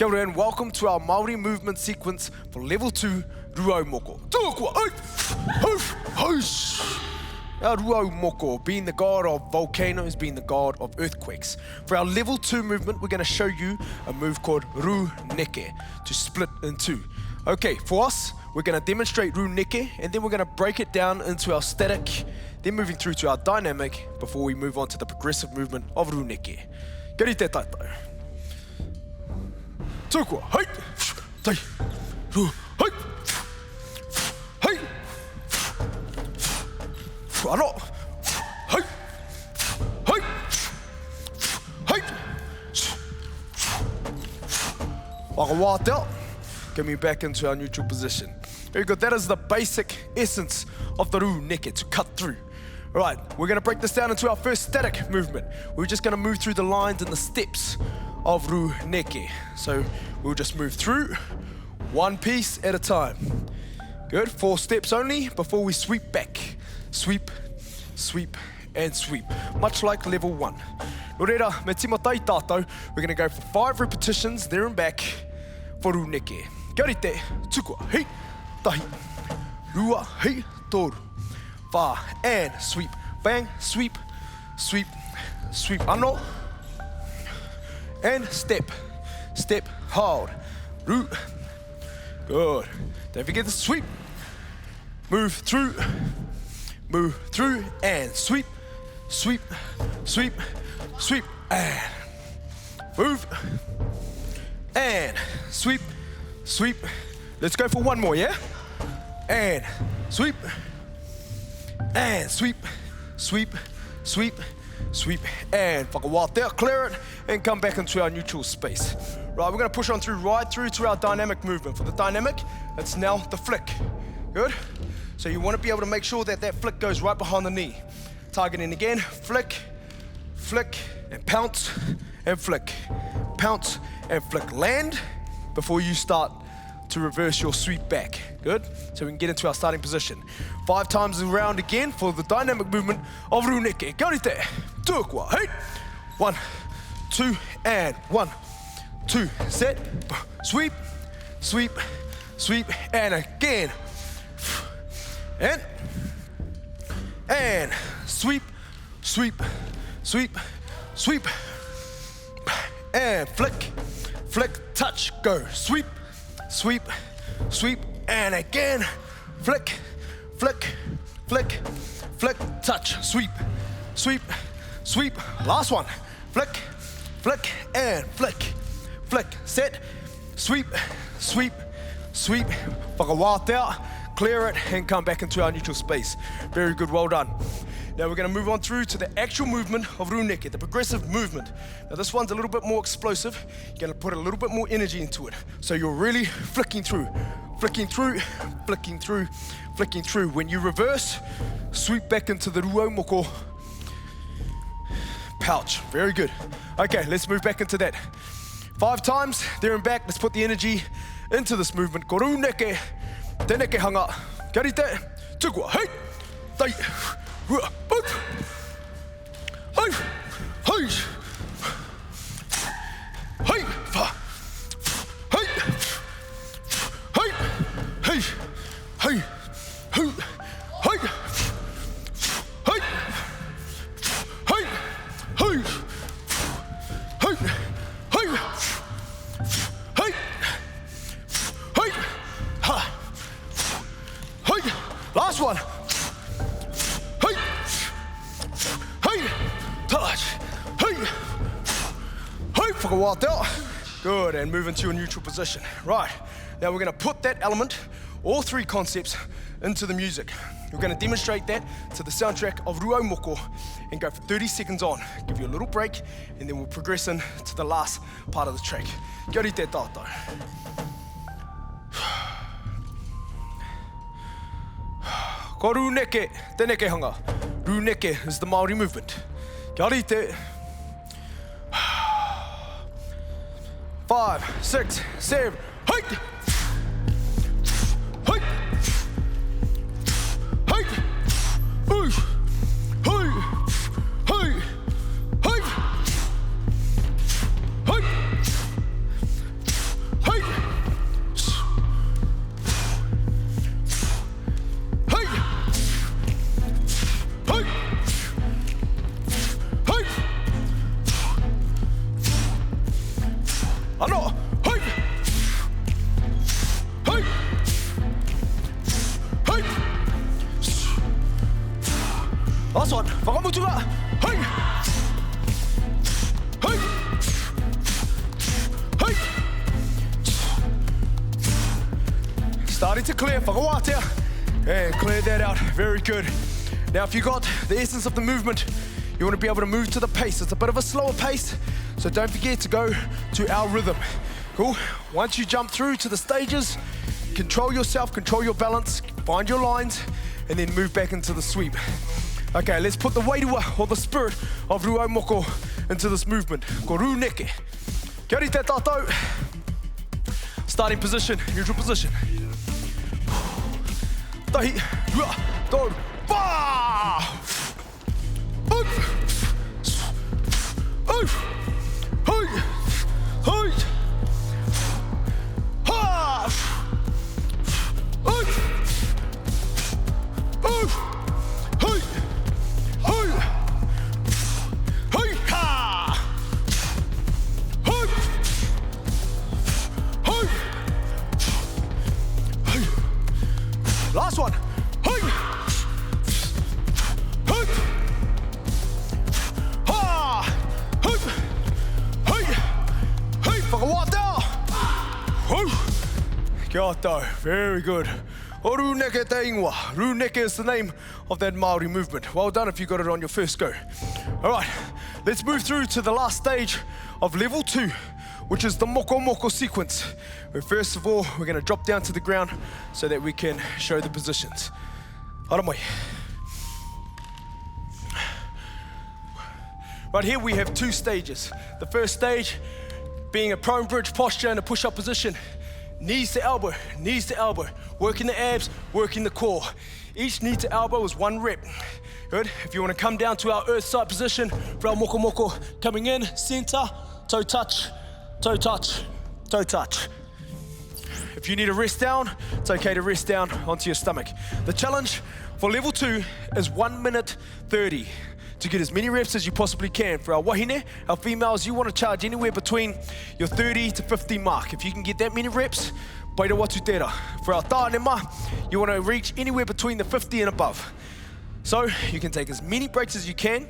Kia ora and welcome to our Māori Movement sequence for level 2 RÖAUMOKO. Tūkua, Our RÖAUMOKO, being the god of volcanoes, being the god of earthquakes. For our level 2 movement, we're going to show you a move called RÜAUMOKO, to split in two. Okay, for us, we're going to demonstrate RÜAUMOKO, and then we're going to break it down into our static, then moving through to our dynamic before we move on to the progressive movement of RÜAUMOKO. Kia ora te tātou. Tūkua, hei, tai, ru, hei, hei, aro, hei, hei, hei, waka wātea, get me back into our neutral position. Very good, that is the basic essence of the RÜAUMOKO, to cut through. All right, we're gonna break this down into our first static movement. We're just gonna move through the lines and the steps of RÜAUMOKO. So we'll just move through one piece at a time. Good, 4 steps only before we sweep back. Sweep, sweep, and sweep. Much like level 1. No reira, me tima tai tātou, we're gonna go for 5 repetitions there and back for RÜAUMOKO. Kia ora te, tukua, hei, tahi, rua, hei, toru, wha, and sweep, bang, sweep, sweep, sweep, ano, and step, step, hold, root, good. Don't forget the sweep, move through, and sweep, sweep, sweep, sweep, and move, and sweep, sweep. Let's go for one more, yeah? And sweep, and sweep, sweep, sweep, sweep, and whakawātea, clear it, and come back into our neutral space. Right, we're gonna push on through right through to our dynamic movement. For the dynamic, it's now the flick. Good? So you wanna be able to make sure that that flick goes right behind the knee. Targeting again, flick, flick, and pounce, and flick. Pounce, and flick. Land before you start to reverse your sweep back. Good? So we can get into our starting position. 5 times around again for the dynamic movement of RÜAUMOKO. Kia ora te, tūkua, hei. 1, 2, and 1, 2, set, sweep, sweep, sweep, and again. And sweep, sweep, sweep, sweep, and flick, flick, touch, go, sweep, sweep, sweep, and again, flick, flick, flick, flick, touch, sweep, sweep, sweep, last one, flick, flick, and flick, flick, set, sweep, sweep, sweep, whakawātea, clear it, and come back into our neutral space. Very good, well done. Now we're gonna move on through to the actual movement of RÜAUMOKO, the progressive movement. Now this one's a little bit more explosive. You're gonna put a little bit more energy into it. So you're really flicking through, flicking through, flicking through, flicking through. When you reverse, sweep back into the RÜAUMOKO pouch. Very good. Okay, let's move back into that. 5 times, there and back. Let's put the energy into this movement. Ko RÜAUMOKO, te neke hanga. Kia ora te, tūkua, hei, tai, rua, boop, hei, hei, hei, fa, hei, hei, hei, hei, hei, hei, hei, hei, hei, hei, hei, hei, hei, ha, hei, last one, hei, hei, touch, hei, hei, whakawātea. Good, and move into your neutral position. Right, now we're gonna put that element, all 3 concepts, into the music. We're gonna demonstrate that to the soundtrack of RÜAUMOKO and go for 30 seconds on. Give you a little break, and then we'll progress in to the last part of the track. Kia ora te tātou. Ko RÜAUMOKO, te neke hanga. RÜAUMOKO is the Māori movement. Kia ora te. 5, 6, 7, hei! Hei! Hei! Hei! Hei! Hei! Hei! Hei! Starting to clear, whakawātea. And clear that out, very good. Now if you got the essence of the movement, you want to be able to move to the pace. It's a bit of a slower pace, so don't forget to go to our rhythm. Cool? Once you jump through to the stages, control yourself, control your balance, find your lines, and then move back into the sweep. Okay, let's put the wairua, or the spirit of RØAUMOKO into this movement. Ko rūneke. Kia ora te tātou. Starting position, neutral position. Tahi, rua, tau, wā! Last one. Kia ora, very good. O rūneke te ingoa. Rūneke is the name of that Māori movement. Well done if you got it on your first go. All right, let's move through to the last stage of level 2, which is the moko sequence. Where first of all, we're going to drop down to the ground so that we can show the positions. Ara mai. Right here we have 2 stages. The first stage being a prone bridge posture and a push-up position. Knees to elbow, working the abs, working the core. Each knee to elbow is 1 rep. Good, if you want to come down to our earth side position, for our moko, coming in, center, toe touch, toe touch, toe touch. If you need to rest down, it's okay to rest down onto your stomach. The challenge for level 2 is 1 minute 30 to get as many reps as you possibly can. For our wahine, our females, you want to charge anywhere between your 30 to 50 mark. If you can get that many reps, paira watu tera. For our tānema, you want to reach anywhere between the 50 and above. So you can take as many breaks as you can,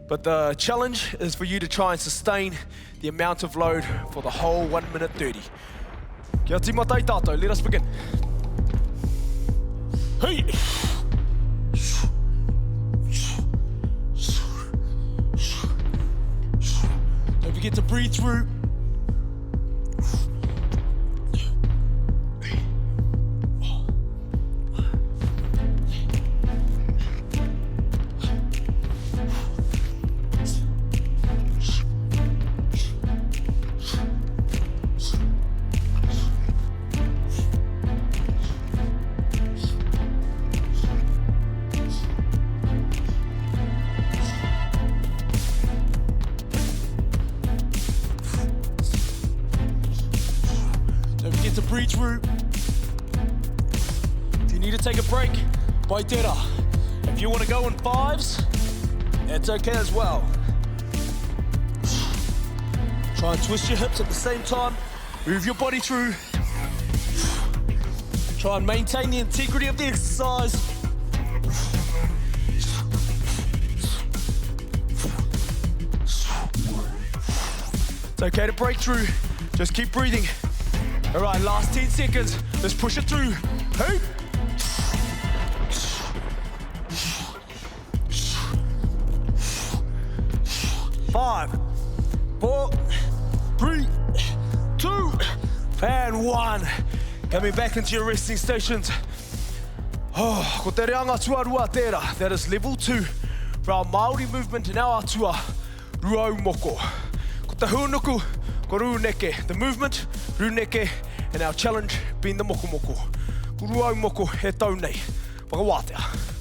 but the challenge is for you to try and sustain the amount of load for the whole 1 minute 30. Kia tīmata i tātou, let us begin. Hey! Don't forget to breathe through. Breathe through. If you need to take a break, paitera. If you want to go in 5s, that's okay as well. Try and twist your hips at the same time. Move your body through. Try and maintain the integrity of the exercise. It's okay to break through. Just keep breathing. All right, last 10 seconds. Let's push it through. Hey! 5, 4, 3, 2, and 1. Coming back into your resting stations. Oh, ko te reanga tuarua tērā. That is level 2 for our Māori movement and our Atua, RØAUMOKO. Ko te hunuku, ko rūneke. The movement, rūneke, and our challenge being the moko. Ko RØAUMOKO he tau nei. Whakawātea.